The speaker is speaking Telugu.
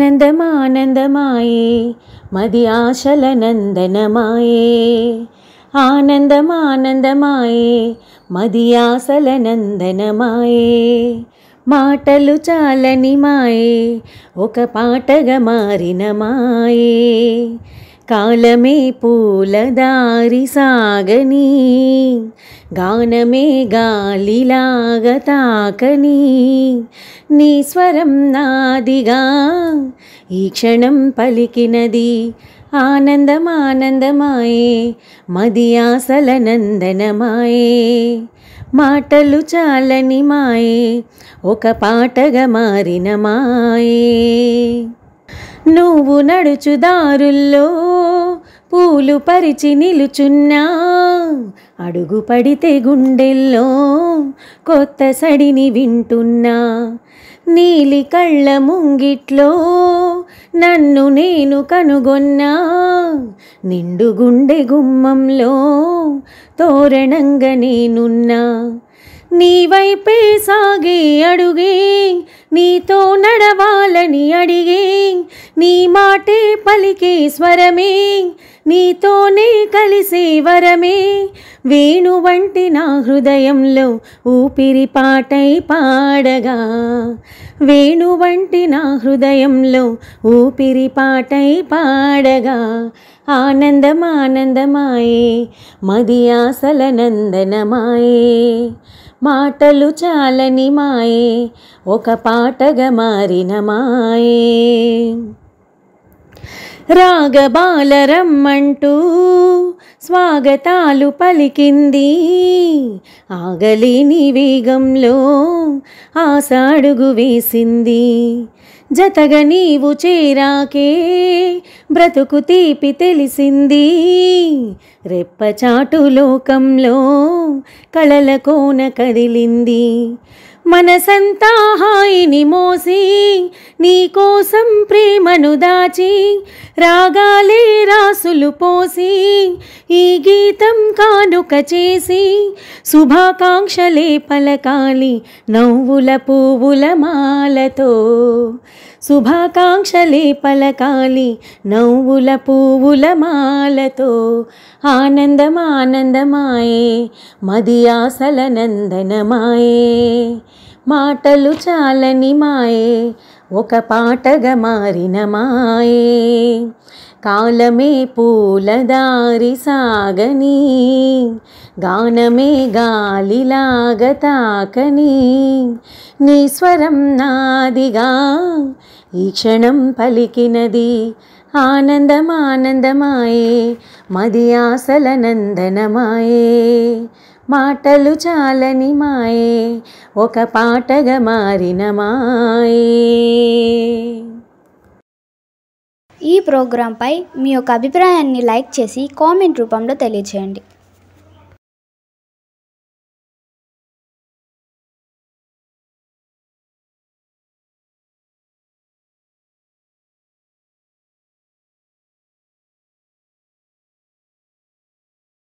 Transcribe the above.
ఆనందమానందమాయే మది ఆశల నందనమాయే ఆనందమానందమాయే మది ఆశల నందనమాయే మాటలు చాలని మాయే ఒక పాటగా మారిన మాయే కాలమే పూలదారి సాగని గానమే గాలిలాగా తాకని నీ స్వరం నాదిగా ఈ క్షణం పలికినది ఆనందమానందమాయే మది ఆశల నందనమాయే మాటలు చాలని మాయే ఒక పాటగా మారిన మాయే నువ్వు నడుచు దారుల్లో పూలు పరిచి నిలుచున్నా అడుగు పడితే గుండెల్లో కొత్త సడిని వింటున్నా నీలి కళ్ళ ముంగిట్లో నన్ను నేను కనుగొన్నా నిండు గుండె గుమ్మంలో తోరణంగా నేనున్నా నీ వైపే సాగే అడుగే నీతో నడవాలని అడిగే నీ మాటే పలికే స్వరమే నీతోనే కలిసే వరమే వేణు వంటి నా హృదయంలో ఊపిరి పాటై పాడగా వేణు వంటి నా హృదయంలో ఊపిరి పాటై పాడగా ఆనందమానందమాయే మది ఆశల నందనమాయే మాటలు చాలని మాయే ఒక పాటగా మారిన మాయే రాగబాలరమ్మంటూ స్వాగతాలు పలికింది ఆగలేని వేగంలో ఆసాడుగు వేసింది జతగా నీవు చేరాకే బ్రతుకు తీపి తెలిసింది రెప్పచాటు లోకంలో కళల కోన కదిలింది మనసంతా హాయిని మోసి నీకోసం ప్రేమను దాచి రాగాలే రాసులు పోసి ఈ గీతం కానుక చేసి శుభాకాంక్షలే పలకాలి నవ్వుల పువ్వుల మాలతో శుభాకాంక్షలే పలకాలి నవ్వుల పువ్వుల మాలతో ఆనందమానందమాయే మది ఆశల నందనమాయే మాటలు చాలని మాయే ఒక పాటగా మారిన మాయే కాలమే పూలదారి సాగని గానమే గాలిలాగా తాకని నీ స్వరం నాదిగా ఈ క్షణం పలికినది ఆనందమానందమాయే మది ఆశల నందనమాయే మాటలు చాలని మాయే ఒక పాటగా మారిన మాయే. ఈ ప్రోగ్రాంపై మీ యొక్క అభిప్రాయాన్ని లైక్ చేసి కామెంట్ రూపంలో తెలియజేయండి.